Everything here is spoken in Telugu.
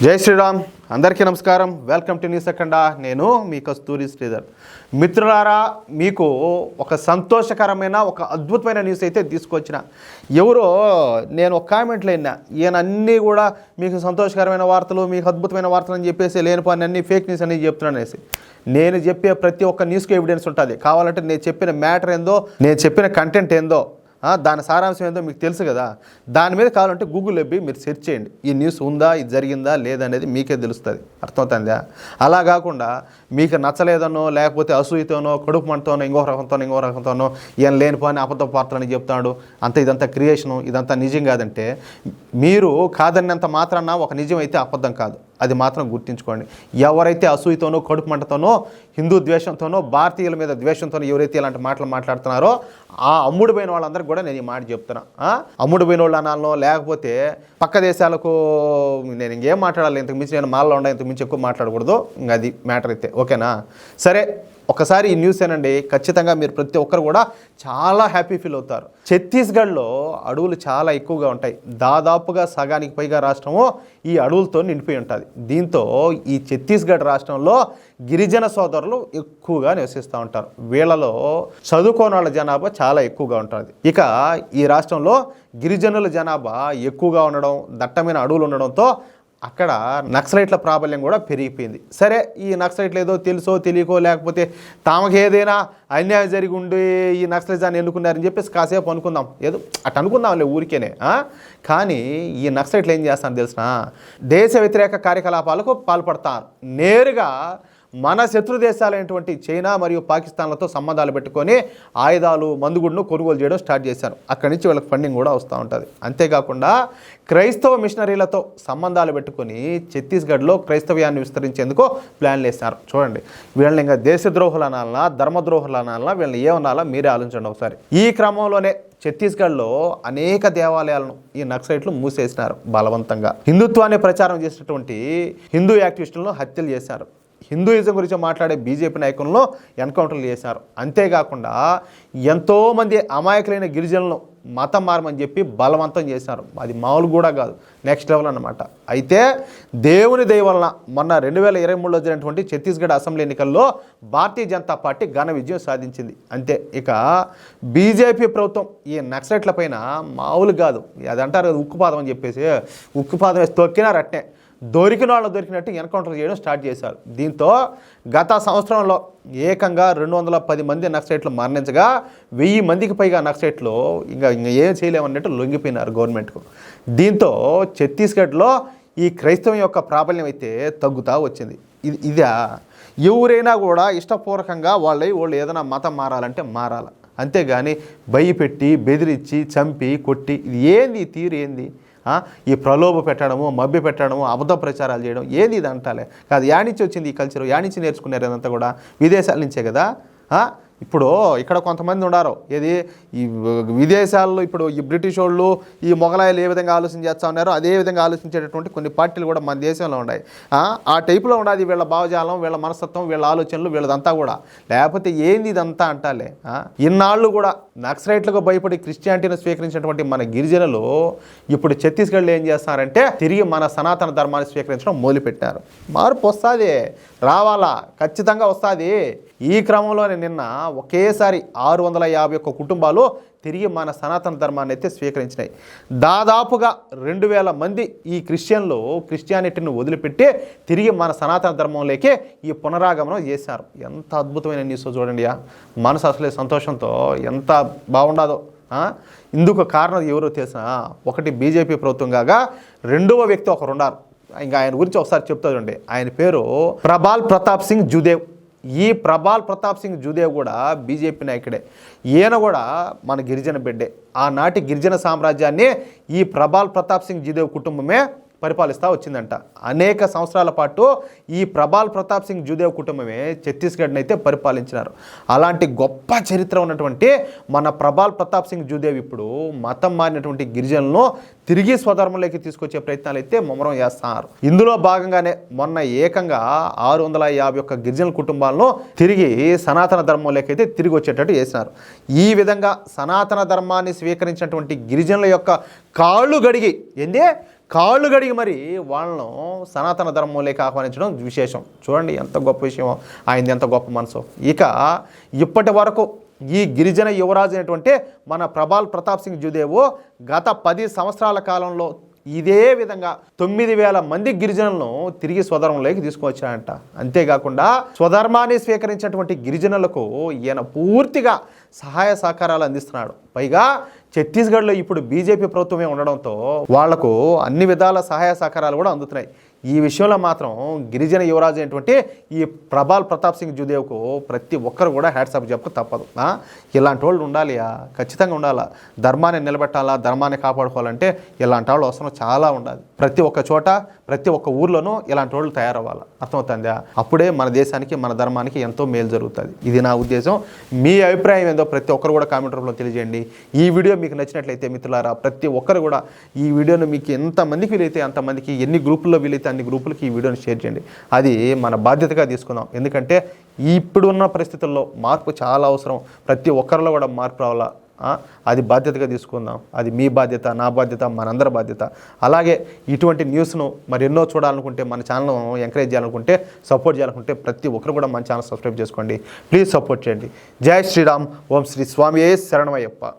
జై శ్రీరామ్. అందరికీ నమస్కారం. వెల్కమ్ టు న్యూస్ అఖండ. నేను మీ కస్తూరి శ్రీధర్. మిత్రులారా, మీకు ఒక సంతోషకరమైన ఒక అద్భుతమైన న్యూస్ అయితే తీసుకొచ్చిన. ఎవరో నేను ఒక కామెంట్లో విన్నా, ఈయన అన్నీ కూడా మీకు సంతోషకరమైన వార్తలు, మీకు అద్భుతమైన వార్తలు అని చెప్పేసి లేనిపోని అన్ని ఫేక్ న్యూస్ అని చెప్తున్నాను అనేసి. నేను చెప్పే ప్రతి ఒక్క న్యూస్కి ఎవిడెన్స్ ఉంటుంది. కావాలంటే నేను చెప్పిన మ్యాటర్ ఏందో, నేను చెప్పిన కంటెంట్ ఏందో, దాని సారాంశం ఏందో మీకు తెలుసు కదా. దాని మీద కావాలంటే గూగుల్లో పోయి మీరు సెర్చ్ చేయండి. ఈ న్యూస్ ఉందా, ఇది జరిగిందా లేదనేది మీకే తెలుస్తుంది. అర్థమవుతుందా? అలా కాకుండా మీకు నచ్చలేదనో, లేకపోతే అసూయతోనో, కడుపు మంటతోనో, ఇంకో రకంతోనో ఈయన లేనిపోని అబద్ధ వార్తలని చెప్తాడు, ఇదంతా క్రియేషను, ఇదంతా నిజం కాదంటే, మీరు కాదన్నంత మాత్రాన ఒక నిజం అయితే అబద్ధం కాదు. అది మాత్రం గుర్తుంచుకోండి. ఎవరైతే అసూయతోనో, కడుపు మంటతోనో, హిందూ ద్వేషంతోనో, భారతీయుల మీద ద్వేషంతోనో ఎవరైతే ఇలాంటి మాటలు మాట్లాడుతున్నారో ఆ అమ్ముడు పోయిన వాళ్ళందరికీ కూడా నేను ఈ మాట చెప్తున్నా. అమ్ముడు పోయిన వాళ్ళు అనాలనో, లేకపోతే పక్క దేశాలకు నేను ఇంకేం మాట్లాడాలి, ఇంతకు మించి నేను మాల్లో ఉండా, ఇంతకు మించి ఎక్కువ మాట్లాడకూడదు. ఇంకా అది మ్యాటర్ అయితే ఓకేనా. సరే, ఒకసారి ఈ న్యూస్ ఏనండి, ఖచ్చితంగా మీరు ప్రతి ఒక్కరు కూడా చాలా హ్యాపీ ఫీల్ అవుతారు. ఛత్తీస్గఢ్లో అడవులు చాలా ఎక్కువగా ఉంటాయి. దాదాపుగా సగానికి పైగా రాష్ట్రము ఈ అడవులతో నిండిపోయి ఉంటుంది. దీంతో ఈ ఛత్తీస్గఢ్ రాష్ట్రంలో గిరిజన సోదరులు ఎక్కువగా నివసిస్తూ ఉంటారు. వీళ్ళలో చదువుకోని వాళ్ళ జనాభా చాలా ఎక్కువగా ఉంటుంది. ఇక ఈ రాష్ట్రంలో గిరిజనుల జనాభా ఎక్కువగా ఉండడం, దట్టమైన అడవులు ఉండడంతో అక్కడ నక్సలైట్ల ప్రాబల్యం కూడా పెరిగిపోయింది. సరే, ఈ నక్సలైట్లు ఏదో తెలుసో తెలియకో, లేకపోతే తమకు ఏదైనా అన్యాయం జరిగి ఉండి ఈ నక్సలైజాన్ని ఎన్నుకున్నారని చెప్పేసి కాసేపు అనుకుందాం, ఏదో అటు అనుకుందాంలే ఊరికేనే. కానీ ఈ నక్సలైట్లు ఏం చేస్తారని తెలిసిన, దేశ వ్యతిరేక కార్యకలాపాలకు పాల్పడతారు. నేరుగా మన శత్రు దేశాలైనటువంటి చైనా మరియు పాకిస్తాన్లతో సంబంధాలు పెట్టుకొని ఆయుధాలు, మందుగుడును కొనుగోలు చేయడం స్టార్ట్ చేశారు. అక్కడి నుంచి వీళ్ళకి ఫండింగ్ కూడా వస్తూ ఉంటుంది. అంతేకాకుండా క్రైస్తవ మిషనరీలతో సంబంధాలు పెట్టుకొని ఛత్తీస్గఢ్లో క్రైస్తవ్యాన్ని విస్తరించేందుకు ప్లాన్లు వేశారు. చూడండి, వీళ్ళని ఇంకా దేశద్రోహులు అనాలన్నా, ధర్మద్రోహులు అనాలన్నా, వీళ్ళని ఏమనాలా మీరే ఆలోచించండి ఒకసారి. ఈ క్రమంలోనే ఛత్తీస్గఢ్లో అనేక దేవాలయాలను ఈ నక్సలైట్లు మూసేసినారు. బలవంతంగా హిందుత్వాన్ని ప్రచారం చేసినటువంటి హిందూ యాక్టివిస్టులను హత్యలు చేశారు. హిందూయిజం గురించి మాట్లాడే బీజేపీ నాయకులను ఎన్కౌంటర్లు చేశారు. అంతేకాకుండా ఎంతోమంది అమాయకులైన గిరిజనులను మతం మారమని చెప్పి బలవంతం చేశారు. అది మామూలు కూడా కాదు, నెక్స్ట్ లెవెల్ అన్నమాట. అయితే దేవుని దయ వలన మొన్న 2023లో జరిగినటువంటి ఛత్తీస్గఢ్ అసెంబ్లీ ఎన్నికల్లో భారతీయ జనతా పార్టీ ఘన విజయం సాధించింది. అంతే. ఇక బీజేపీ ప్రభుత్వం ఈ నక్సలైట్ల పైన మామూలు కాదు, అది అంటారు కదా ఉక్కుపాదం అని చెప్పేసి, ఉక్కుపాదం వేసి తొక్కినారు. అట్నే దొరికిన వాళ్ళు దొరికినట్టు ఎన్కౌంటర్ చేయడం స్టార్ట్ చేశారు. దీంతో గత సంవత్సరంలో ఏకంగా 210 మంది నక్సలైట్లు మరణించగా 1000 మందికి పైగా నక్సలైట్లు ఇంకా ఏం చేయలేమన్నట్టు లొంగిపోయినారు గవర్నమెంట్కు. దీంతో ఛత్తీస్గఢ్లో ఈ క్రైస్తవం యొక్క ప్రాబల్యం అయితే తగ్గుతూ వచ్చింది. ఇదా ఎవరైనా కూడా ఇష్టపూర్వకంగా వాళ్ళు ఏదైనా మతం మారాలంటే మారాలి, అంతేగాని భయపెట్టి, బెదిరించి, చంపి, కొట్టి ఇది ఏంది తీరు ఏంది? ఈ ప్రలోభ పెట్టడము, మభ్య పెట్టడము, అబద్ధ ప్రచారాలు చేయడం ఏంది ఇది అంటాలే కాదు. యానించి వచ్చింది ఈ కల్చర్, యానించి నేర్చుకున్నారు ఇదంతా కూడా విదేశాల నుంచే కదా. ఇప్పుడు ఇక్కడ కొంతమంది ఉన్నారు, ఏది ఈ విదేశాల్లో ఇప్పుడు ఈ బ్రిటిష్ వాళ్ళు, ఈ మొఘలాయలు ఏ విధంగా ఆలోచన చేస్తూ ఉన్నారో అదే విధంగా ఆలోచించేటటువంటి కొన్ని పార్టీలు కూడా మన దేశంలో ఉన్నాయి. ఆ టైపులో ఉన్నది వీళ్ళ భావజాలం, వీళ్ళ మనస్తత్వం, వీళ్ళ ఆలోచనలు, వీళ్ళదంతా కూడా. లేకపోతే ఏంది ఇదంతా అంటాలే. ఇన్నాళ్ళు కూడా నక్సలైట్లకు భయపడి క్రిస్టియానిటీని స్వీకరించినటువంటి మన గిరిజనులు ఇప్పుడు ఛత్తీస్గఢ్లో ఏం చేస్తున్నారంటే తిరిగి మన సనాతన ధర్మాన్ని స్వీకరించడం మొదలుపెట్టారు. మార్పు వస్తుంది, రావాలా, ఖచ్చితంగా వస్తుంది. ఈ క్రమంలోనే నిన్న ఒకేసారి 651 కుటుంబాలు తిరిగి మన సనాతన ధర్మాన్ని అయితే స్వీకరించినాయి. దాదాపుగా 2000 మంది ఈ క్రిస్టియానిటీని వదిలిపెట్టి తిరిగి మన సనాతన ధర్మంలోకి ఈ పునరాగమనం చేశారు. ఎంత అద్భుతమైన న్యూస్ చూడండి. మనసు అసలే సంతోషంతో ఎంత బాగుండదో. ఇందుకు కారణం ఎవరో తెలుసా? ఒకటి బీజేపీ ప్రభుత్వం కాగా రెండవ వ్యక్తి ఒకరు ఉన్నారు. ఇంకా ఆయన గురించి ఒకసారి చెప్తా చూడండి. ఆయన పేరు ప్రభాల్ ప్రతాప్ సింగ్ జుదేవ్. ఈ ప్రభాల్ ప్రతాప్ సింగ్ జుదేవ్ కూడా బీజేపీ నాయకుడే. ఈయన కూడా మన గిరిజన బిడ్డే. ఆనాటి గిరిజన సామ్రాజ్యాన్ని ఈ ప్రభాల్ ప్రతాప్ సింగ్ జుదేవ్ కుటుంబమే పరిపాలిస్తూ వచ్చిందంట. అనేక సంవత్సరాల పాటు ఈ ప్రభాల్ ప్రతాప్ సింగ్ జుదేవ్ కుటుంబమే ఛత్తీస్గఢ్ని అయితే పరిపాలించినారు. అలాంటి గొప్ప చరిత్ర ఉన్నటువంటి మన ప్రభాల్ ప్రతాప్ సింగ్ జుదేవ్ ఇప్పుడు మతం మారినటువంటి గిరిజనులను తిరిగి స్వధర్మంలోకి తీసుకొచ్చే ప్రయత్నాలు అయితే ముమ్మరం చేస్తున్నారు. ఇందులో భాగంగానే మొన్న ఏకంగా 651 గిరిజన కుటుంబాలను తిరిగి సనాతన ధర్మంలోకి అయితే తిరిగి వచ్చేటట్టు చేసినారు. ఈ విధంగా సనాతన ధర్మాన్ని స్వీకరించినటువంటి గిరిజనుల యొక్క కాళ్ళు గడిగి కాళ్ళు గడిగి మరి వాళ్ళను సనాతన ధర్మంలోకి ఆహ్వానించడం విశేషం. చూడండి ఎంత గొప్ప విషయం, ఆయనది ఎంత గొప్ప మనసు. ఇక ఇప్పటి వరకు ఈ గిరిజన యువరాజు అయినటువంటి మన ప్రభాల్ ప్రతాప్ సింగ్ జుదేవో గత 10 సంవత్సరాల కాలంలో ఇదే విధంగా 9,000 మంది గిరిజనులను తిరిగి స్వధర్మంలోకి తీసుకువచ్చాడంట. అంతేకాకుండా స్వధర్మాన్ని స్వీకరించినటువంటి గిరిజనులకు ఈయన పూర్తిగా సహాయ సహకారాలు అందిస్తున్నాడు. పైగా ఛత్తీస్గఢ్లో ఇప్పుడు బీజేపీ ప్రభుత్వమే ఉండడంతో వాళ్లకు అన్ని విధాల సహాయ సహకారాలు కూడా అందుతున్నాయి. ఈ విషయంలో మాత్రం గిరిజన యువరాజు అయినటువంటి ఈ ప్రభాల్ ప్రతాప్ సింగ్ జుదేవ్కు ప్రతి ఒక్కరు కూడా హ్యాట్సాప్ చెప్పక తప్పదు. ఇలాంటి వాళ్ళు ఉండాలియా, ఖచ్చితంగా ఉండాలా. ధర్మాన్ని నిలబెట్టాలా, ధర్మాన్ని కాపాడుకోవాలంటే ఇలాంటి వాళ్ళు అవసరం చాలా ఉండాలి. ప్రతి ఒక్క చోట ప్రతి ఒక్క ఊర్లోనూ ఇలాంటి వాళ్ళు తయారవ్వాలి. అర్థమవుతుందా? అప్పుడే మన దేశానికి మన ధర్మానికి ఎంతో మేలు జరుగుతుంది. ఇది నా ఉద్దేశం. మీ అభిప్రాయం ఏందో ప్రతి ఒక్కరు కూడా కామెంట్ రూపంలో తెలియజేయండి. ఈ వీడియో మీకు నచ్చినట్లయితే మిత్రులారా ప్రతి ఒక్కరు కూడా ఈ వీడియోను మీకు ఎంతమందికి వీలైతే అంతమందికి, ఎన్ని గ్రూపుల్లో వీలైతే అన్ని గ్రూపులకి ఈ వీడియోని షేర్ చేయండి. అది మన బాధ్యతగా తీసుకుందాం. ఎందుకంటే ఇప్పుడున్న పరిస్థితుల్లో మార్పు చాలా అవసరం. ప్రతి ఒక్కరిలో కూడా మార్పు రావాలా. అది బాధ్యతగా తీసుకుందాం. అది మీ బాధ్యత, నా బాధ్యత, మనందరి బాధ్యత. అలాగే ఇటువంటి న్యూస్ను మరి ఎన్నో చూడాలనుకుంటే, మన ఛానల్ ఎంకరేజ్ చేయాలనుకుంటే, సపోర్ట్ చేయాలనుకుంటే ప్రతి ఒక్కరు కూడా మన ఛానల్ సబ్స్క్రైబ్ చేసుకోండి. ప్లీజ్ సపోర్ట్ చేయండి. జై శ్రీరామ్. ఓం శ్రీ స్వామియే శరణమయ్యప్ప.